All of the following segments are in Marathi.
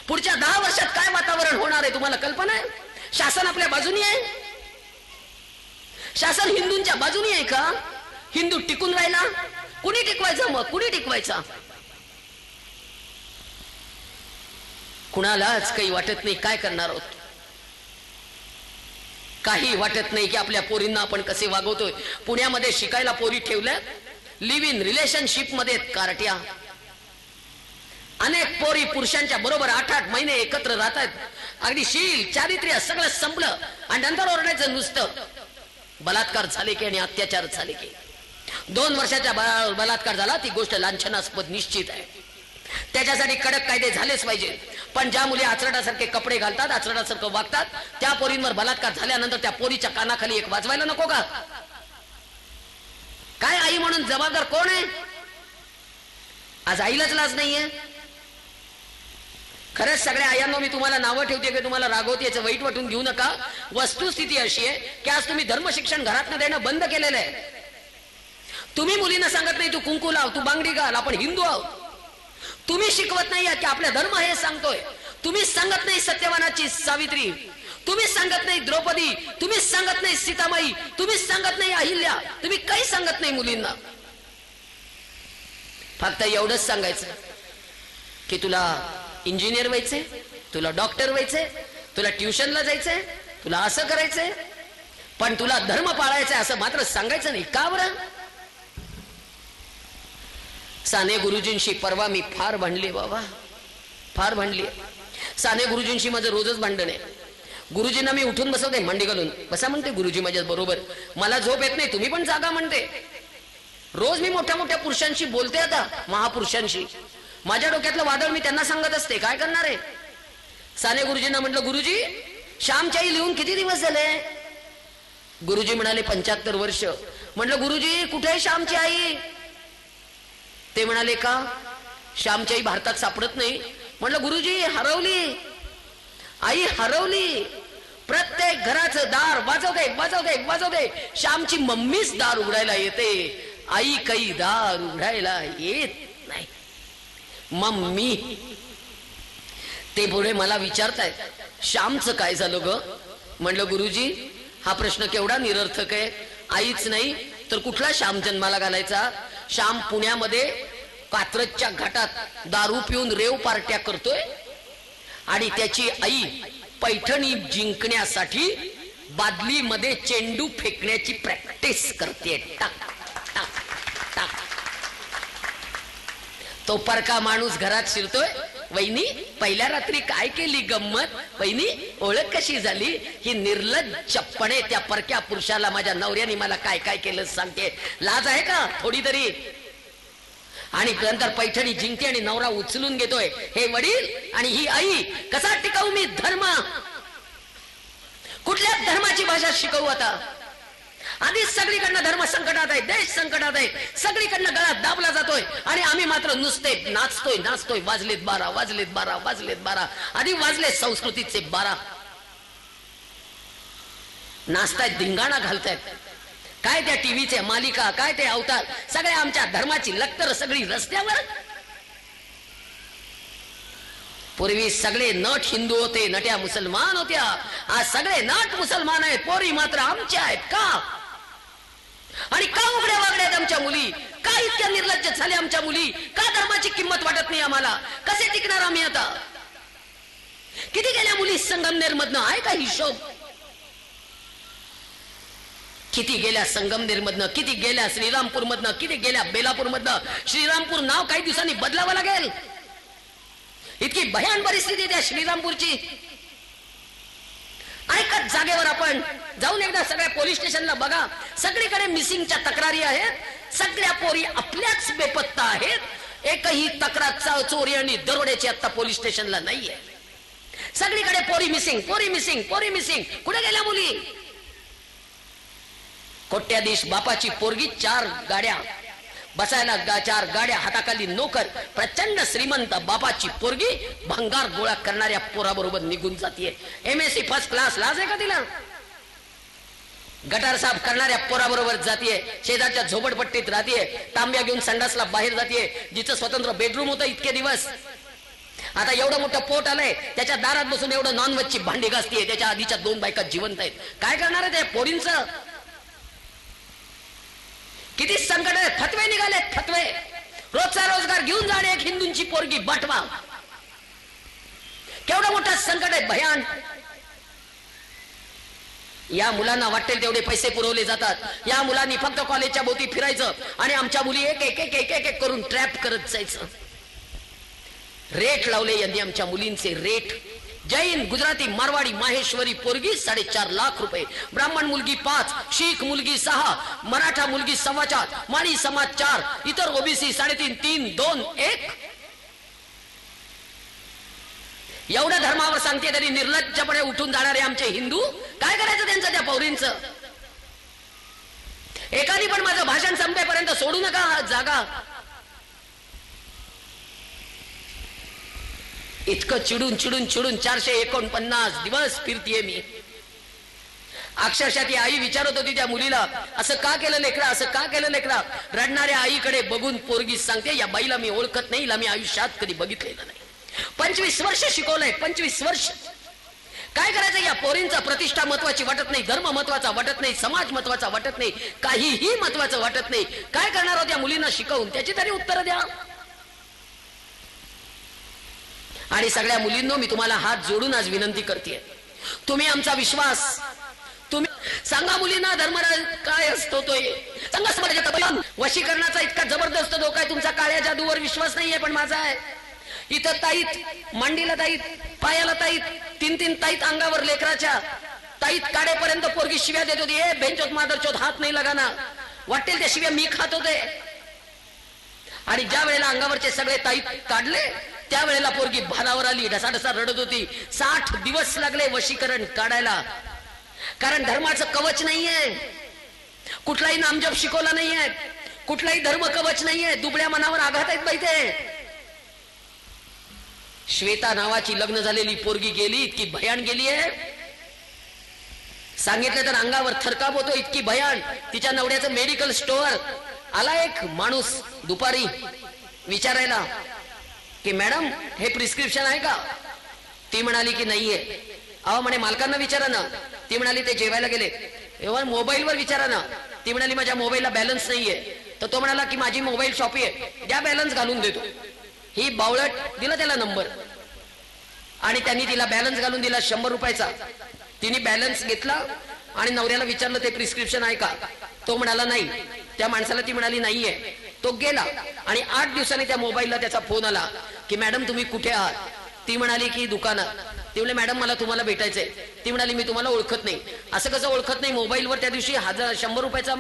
पुढच्या 10 वर्षात काय वातावरण होणार आहे तुम्हाला कल्पना आहे? शासन आपल्या बाजूनी आहे? शासन हिंदूंच्या बाजूनी आहे का? हिंदू टिकून राहिला? कुणी टिकवायचा? मग कुणी टिकवायचा? कुणालाच काही वाटत नाही काय करणार आहोत. काही वाटत नाही की आपल्या पोरींना आपण कसे वागवतोय. पुण्यामध्ये शिकायला पोरी ठेवल्या, लिव्ह इन रिलेशनशिप मध्ये कारट्या. अनेक पोरी पुरुषांच्या बरोबर 8-8 महिने एकत्र राहतात. अगदी शील चारित्र्य सगळं संपलं आणि नंतर ओरडायचं नुसतं बलात्कार झाले की आणि अत्याचार झाले की. 2 वर्षाचा बलात्कार झाला ती गोष्ट लांछनास्पद निश्चित आहे. त्याच्यासाठी कडक कायदे झालेच पाहिजे. पण ज्या मुली आचरडासारखे कपडे घालतात, आचरडासारखं वागतात, त्या पोरींवर बलात्कार झाल्यानंतर त्या पोरीच्या कानाखाली एक वाजवायला नको का? काय आई म्हणून जबाबदार कोण आहे? आज आईलाच लाज नाहीये. खरंच सगळ्या आयांनो मी तुम्हाला नावं ठेवते की तुम्हाला रागवते, याचं वाईट वाटून घेऊ नका. वस्तुस्थिती अशी आहे की आज तुम्ही धर्मशिक्षण घरातनं देणं बंद केलेलं आहे. तुम्ही मुलींना सांगत नाही तू कुंकू लाव, तू बांगडी घाल, आपण हिंदू आहोत. तुम्ही शिकवत नाही की आपला धर्म हे सांगतोय. तुम्ही सांगत नाही सत्यवानाची सावित्री, तुम्ही सांगत नाही द्रौपदी, तुम्ही सांगत नाही सीतामाई, तुम्ही सांगत नाही अहिल्या, तुम्ही काही सांगत नाही मुलींना. फक्त एवढंच सांगायचं की तुला इंजिनियर व्हायचंय, तुला डॉक्टर व्हायचंय, तुला ट्युशनला जायचंय, तुला असं करायचंय, पण तुला धर्म पाळायचंय असं मात्र सांगायचं नाही. का बरं? साने गुरुजींशी परवा मी फार भांडले बाबा, फार भांडली. साने गुरुजींशी माझं रोजच भांडण आहे. गुरुजींना मी उठून बसवते, मांडी घालून बसा म्हणते गुरुजी माझ्या बरोबर. मला झोप येत नाही, तुम्ही पण जागा म्हणते. रोज मी मोठ्या मोठ्या पुरुषांशी बोलते, आता महापुरुषांशी. माझ्या डोक्यातलं वादळ मी त्यांना सांगत असते. काय करणार आहे? साने गुरुजींना म्हटलं गुरुजी श्यामची आई लिहून किती दिवस झाले? गुरुजी म्हणाले 75 वर्ष. म्हटलं गुरुजी कुठे आहे श्यामची आई? ते म्हणाले का? श्यामची आई भारतात सापडत नाही. म्हटलं गुरुजी हरवली, आई हरवली. प्रत्येक घराचं दार वाजवते वाजवते वाजवते. श्यामची मम्मीच दार उघडायला येते, आई काही दार उघडायला येत नाही. मम्मी. ते पुढे मला विचारतायत श्यामचं काय झालं ग? म्हणलं गुरुजी हा प्रश्न केवढा निरर्थक आहे. आईच नाही तर कुठला श्याम जन्माला घालायचा? श्याम पुण्यामध्ये कात्रजच्या घाटात दारू पिऊन रेव पार्ट्या करतोय आणि त्याची आई पैठणी जिंकण्यासाठी बादलीमध्ये चेंडू फेकण्याची प्रॅक्टिस करते. टाक टाक टाक. तो परका माणूस घरात शिरतोय, वहिनी पहिल्या रात्री काय केली गंमत? वहिनी ओळख कशी झाली? ही निर्लज्जपणे त्या परक्या पुरुषाला माझ्या नवऱ्याने मला काय काय केलं सांगते. लाज आहे का थोडी तरी? आणि नंतर पैठणी जिंकते आणि नवरा उचलून घेतोय. हे वडील आणि ही आई, कसा टिकाऊ मी धर्म? कुठल्या धर्माची भाषा शिकवू आता? आधीच सगळीकडनं धर्म संकटात आहे, देश संकटात आहे, सगळीकडनं गळा दाबला जातोय आणि आम्ही मात्र नुसते नाचतोय नाचतोय. वाजलेत 12, वाजलेत 12, वाजलेत 12. आधी वाजले संस्कृतीचे 12. नाचतायत, धिंगाणा घालतायत. काय त्या टीव्हीच्या मालिका, काय ते अवतार, सगळ्या आमच्या धर्माची लक्तर सगळी रस्त्यावर. पूर्वी सगळे नट हिंदू होते, नट्या मुसलमान होत्या. आज सगळे नट मुसलमान आहेत, पोरी मात्र आमच्या आहेत. का? आणि का उघड्या वागड्यात आमच्या मुली? का इतक्या निर्लज्ज झाल्या आमच्या मुली? का धर्माची किंमत वाटत नाही आम्हाला? कसे टिकणार आम्ही आता? किती गेल्या मुली संगमनेर मधनं? आहे का हिशोब? किती गेल्या संगमनेर मधनं, किती गेल्या श्रीरामपूर मधनं, किती गेल्या बेलापूर मधनं. श्रीरामपूर नाव काही दिवसांनी बदलावं लागेल. इतकी भयान परिस्थिती त्या श्रीरामपूरची. ऐकत जागेवर आपण जाऊन एकदा सगळ्या पोलीस स्टेशनला बघा. सगळीकडे मिसिंगच्या तक्रारी आहेत. सगळ्या पोरी आपल्याच बेपत्ता आहेत. एकही तक्रार चोरी आणि दरोड्याची आता पोलीस स्टेशनला नाहीये. सगळीकडे पोरी मिसिंग, पोरी मिसिंग, पोरी मिसिंग. कुठे गेल्या मुली? कोट्याधीश बापाची पोरगी 4 गाड्या बसायला, 4 गाड्या हाताखाली नोकर. प्रचंड श्रीमंत बापाची पोरगी भंगार गोळा करणाऱ्या पोराबरोबर निघून जातीये. MSc first class. लाज आहे का तिला? गटार साफ करणाऱ्या पोराबरोबर जातीये. शेजारच्या झोपडपट्टीत राहतीये. तांब्या घेऊन संडासला बाहेर जातीये. जिचं स्वतंत्र बेडरूम होतं इतके दिवस. आता एवढं मोठं पोट आलंय, त्याच्या दारात बसून एवढं नॉनव्हेजची भांडी घासतीये, त्याच्या आधीच्या 2 बायका जिवंत आहेत. काय करणार आहे त्या पोरींचं? किती संकट आहे. फतवे निघालेत, फतवे. रोजचा रोजगार घेऊन जाणे, एक हिंदूंची पोरगी बटवा. केवढं मोठं संकट आहे, भयान. या मुलांना वाटेल तेवढे पैसे पुरवले जातात. या मुलांनी फक्त कॉलेजच्या भोवती फिरायचं आणि आमच्या मुली एक एक एक एक एक करून ट्रॅप करत जायचं. रेट लावले यांनी आमच्या मुलींचे, रेट. जैन, गुजराती, मारवाडी, माहेश्वरी पोरगी 4.5 लाख रुपये, ब्राह्मण मुलगी 5, शीख मुलगी 6, मराठा मुलगी 4.25, माळी समाज 4, इतर ओबीसी 3.5, 3, 2, 1. एवढ्या धर्मावर सांगते तरी निर्लज्जपणे उठून जाणारे आमचे हिंदू. काय करायचं त्यांचं, त्या पौरींचं? एकाने पण माझं भाषण संपेपर्यंत सोडू नका हा जागा. इतकं चिडून चिडून चिडून 449 दिवस फिरतीये मी. अक्षरशः ती आई विचारत होती त्या मुलीला, असं का केलं लेकरा, असं का केलं लेकरा? रडणाऱ्या आईकडे बघून पोरगी सांगते, या बाईला मी ओळखत नाही, हिला मी आयुष्यात कधी बघितलेलं नाही. 25 वर्ष शिकवलंय, 25 वर्ष. काय करायचं? या पोरींचा प्रतिष्ठा महत्वाची वाटत नाही, धर्म महत्वाचा वाटत नाही, समाज महत्वाचा वाटत नाही, काहीही महत्वाचं वाटत नाही. काय करणार आहोत या मुलींना शिकवून? त्याची तरी उत्तर द्या. आणि सगळ्या मुलींनो, मी तुम्हाला हात जोडून आज विनंती करते, तुम्ही आमचा विश्वास, तुम्ही सांगा मुलींना धर्मराज काय असतो तो. सांगा, वशीकरणाचा इतका जबरदस्त धोका आहे. तुमचा काळ्या जादूवर विश्वास नाहीये, पण माझा आहे. इथं ताईत, मांडीला ताईत, पायाला ताईत, 3-3 ताईत अंगावर लेकराच्या, ताईत काढेपर्यंत पोरगी शिव्या देत होती. ए बेंचोत मादरचोत, हात नाही लगाना. वाटेल त्या शिव्या मी खात होते. आणि ज्या वेळेला अंगावरचे सगळे ताईत काढले, त्यावेळेला पोरगी भानावर आली, ढसाढसा रडत होती. 60 दिवस लागले वशीकरण काढायला. कारण धर्माचं कवच नाहीये, कुठलाही नामजप शिकवला नाहीये, कुठलाही धर्म कवच नाहीये. दुबळ्या मनावर आघात आहेत बाई ते. श्वेता नावाची लग्न झालेली पोरगी गेली, इतकी भयान गेली आहे, सांगितलं तर अंगावर थरकाप होतो, इतकी भयान. तिच्या नवऱ्याचं मेडिकल स्टोअर. आला एक माणूस दुपारी विचारायला की मॅडम हे प्रिस्क्रिप्शन आहे का? ती म्हणाली की नाहीये. अहो म्हणे मालकांना विचारा ना. ती म्हणाली ते जेवायला गेले. एव्हा मोबाईलवर विचारा ना. ती म्हणाली माझ्या मोबाईलला बॅलन्स नाहीये. तर तो म्हणाला की माझी मोबाईल शॉपी आहे, द्या बॅलन्स घालून देतो. ही बावळट दिला त्याला नंबर आणि त्यांनी तिला बॅलन्स घालून दिला 100 रुपयाचा. तिने बॅलन्स घेतला आणि नवऱ्याला विचारलं ते प्रिस्क्रिप्शन आहे का? तो म्हणाला नाही. त्या माणसाला ती म्हणाली नाहीये. तो गेला आणि 8 दिवसांनी त्या मोबाईलला त्याचा फोन आला की मॅडम तुम्ही कुठे आहात? ती म्हणाली की दुकानात. ती म्हणाली मॅडम मला तुम्हाला भेटायचंय. ती म्हणाली मी तुम्हाला ओळखत नाही. असं कसं ओळखत नाही? मोबाईलवर त्या दिवशी 100 रुपयाचा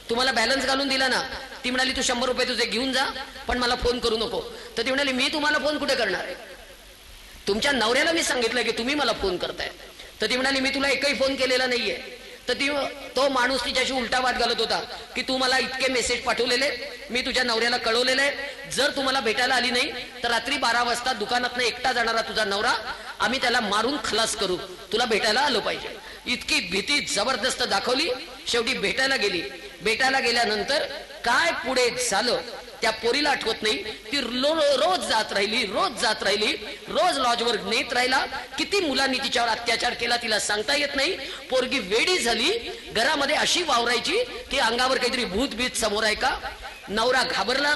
तुम्हाला बॅलन्स घालून दिला ना. ती म्हणाली तू 100 रुपये तुझे घेऊन जा, पण मला फोन करू नको. तर ती म्हणाली मी तुम्हाला फोन कुठे करणार आहे? तुमच्या नवऱ्याला मी सांगितलं की तुम्ही मला फोन करताय. तर ती म्हणाली मी तुला एकही फोन केलेला नाहीये. तर तो माणूस तिच्याशी उलटा वाद घालत होता की तू मला इतके मेसेज पाठवलेले, मी तुझ्या नवऱ्याला कळवलेले, जर तुम्हाला भेटायला आली नाही तर रात्री 12 वाजता दुकानातनं एकटा जाणारा तुझा नवरा आम्ही त्याला मारून खलास करू, तुला भेटायला आलं पाहिजे. इतकी भीती जबरदस्त दाखवली. शेवटी भेटायला गेली. भेटायला गेल्यानंतर काय पुढे झालं त्या पोरीला आठवत नाही. ती रोज जात राहिली, रोज जात राहिली, रोज लॉजवर नेत राहिला. किती मुलांनी तिच्यावर अत्याचार केला तिला सांगता येत नाही. पोरगी वेडी झाली. घरामध्ये अशी वावरायची की अंगावर काहीतरी भूत बीत समोर आहे का. नवरा घाबरला.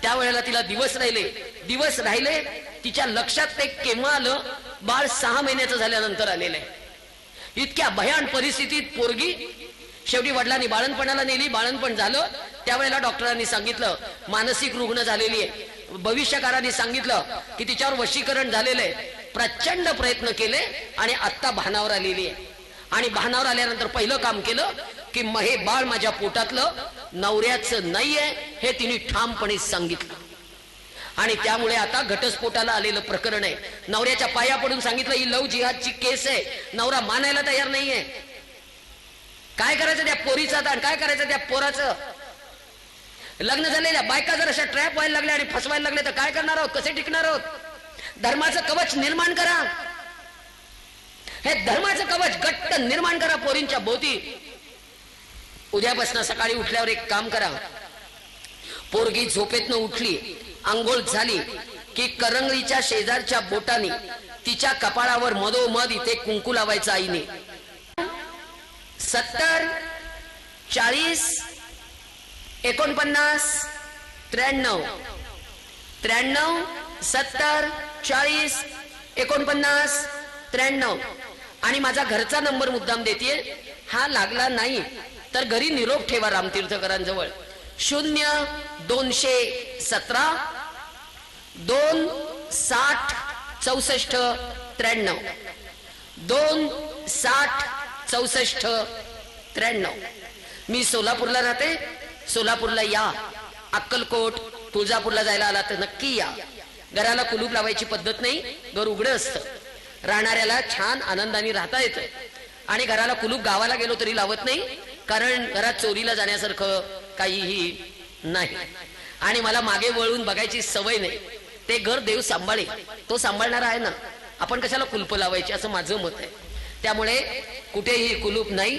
त्यावेळेला तिला दिवस राहिले. तिच्या लक्षात ते केव्हा आलं? बाळ 6 महिन्याचं झाल्यानंतर आलेलं आहे. इतक्या भयान परिस्थितीत पोरगी शेवटी वडिलांनी बाळणपणाला नेली. बाळणपण झालं. त्यावेळेला डॉक्टरांनी सांगितलं मानसिक रुग्ण झालेली आहे. भविष्यकारांनी सांगितलं की तिच्यावर वशीकरण झालेलं आहे. प्रचंड प्रयत्न केले आणि आत्ता भानावर आलेली आहे. आणि भानावर आल्यानंतर पहिलं काम केलं की हे बाळ माझ्या पोटातलं नवऱ्याचं नाहीये हे तिने ठामपणे सांगितलं. आणि त्यामुळे आता घटस्फोटाला आलेलं प्रकरण आहे. नवऱ्याच्या पाया पडून सांगितलं ही लव जिहादची केस आहे. नवरा मानायला तयार नाहीये. काय करायचं त्या पोरीचं आता? काय करायचं त्या पोराचं? लग्न झालेल्या बायका जर अशा ट्रॅप व्हायला लागल्या आणि फसवायला लागले तर काय करणार आहोत? कसे टिकणार आहोत? धर्माचं कवच निर्माण करा. हे धर्माचं कवच घट्ट निर्माण करा पोरींच्या भोवती. उद्यापासून सकाळी उठल्यावर एक काम करा. पोरगी झोपेतनं उठली, आंघोळ झाली, की करंगळीच्या शेजारच्या बोटाने तिच्या कपाळावर मधोमध इथे कुंकू लावायचं आईने. 70 40 49 93 93 70 40 49 93 आणि माझा घरचा नंबर मुद्दाम देते. हा लागला नाही तर घरी निरोप ठेवा रामतीर्थकरांजवळ. 0-217 2 60 64 93 2 60 64 93. मी सोलापूरला राहते. सोलापूरला या. अक्कलकोट तुळजापूरला जायला आला तर नक्की या. घराला कुलूप लावायची पद्धत नाही. घर उघडं असतं. राहणाऱ्याला छान आनंदाने राहता येतं. आणि घराला कुलूप गावाला गेलो तरी लावत नाही, कारण घरात चोरीला जाण्यासारखं काहीही नाही. आणि मला मागे वळून बघायची सवय नाही. ते घर देव सांभाळे. तो सांभाळणारा आहे ना. आपण कशाला कुलप लावायची असं माझं मत आहे. त्यामुळे कुठेही कुलूप नाही.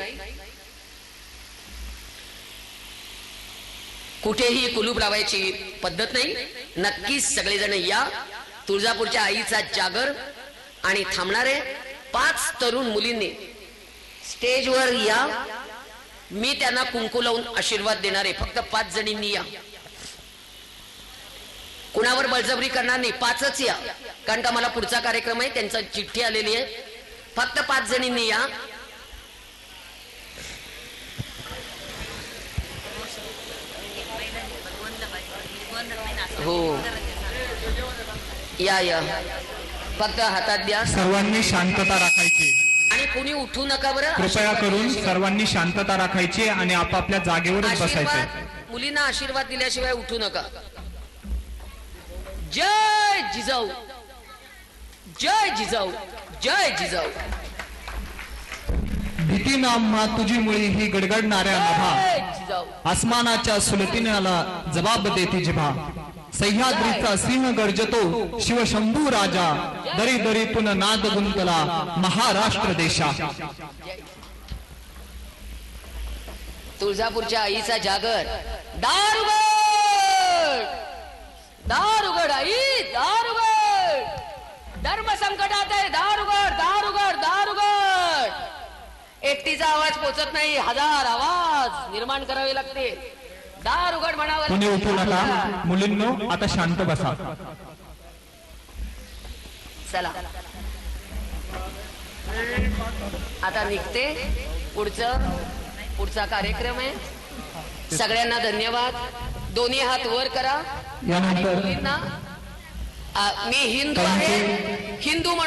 कुठेही कुलूप लावायची पद्धत नाही. नक्कीच सगळेजण या. तुळजापूरच्या आईचा जागर. आणि थांबणारे 5 तरुण मुलींनी स्टेजवर या. मी त्यांना कुंकू लावून आशीर्वाद देणार आहे. फक्त 5 जणींनी या. कुणावर बळजबरी करणार नाही. 5च या, कारण का मला पुढचा कार्यक्रम आहे. त्यांचा चिठ्ठी आलेली आहे. फक्त 5 जणींनी या. हो या या. फक्त हातात द्या. सर्वांनी शांतता राखायची आणि कुणी उठू नका बरं. कृपया करून सर्वांनी शांतता राखायची आणि आपापल्या जागेवरच बसायचे. मुलींना आशीर्वाद दिल्याशिवाय उठू नका. जय जिजाऊ, जय जिजाऊ, जय जिजाऊ. भीती नाम्हा तुझी मुळी ही गडगडणाऱ्या नभा. जय जिजाऊ. आसमानाच्या सुलतीनाला जबाब देती जिभा. सह्याद्रीचा सिंह गर्जतो शिवशंभू राजा. दरी दरीतून नाद गुंतला महाराष्ट्र देशा. तुळजापूरच्या आईचा जागर. दार उघड, दार उघड आई, दार उघड. धर्म संकटात आहे. दार उघड, दार उघड, दार उघड. एकटीचा आवाज पोचत नाही. 1000 आवाज निर्माण करावे लागते. दार उघड म्हणावं. कोणी उठू नका. मुलींनो आता शांत बसा. चला आता निघते. पुढचा कार्यक्रम आहे. सगळ्यांना धन्यवाद. दोन्ही हात वर करा. यानंतर मी हिंदू आहे. हिंदू म्हणून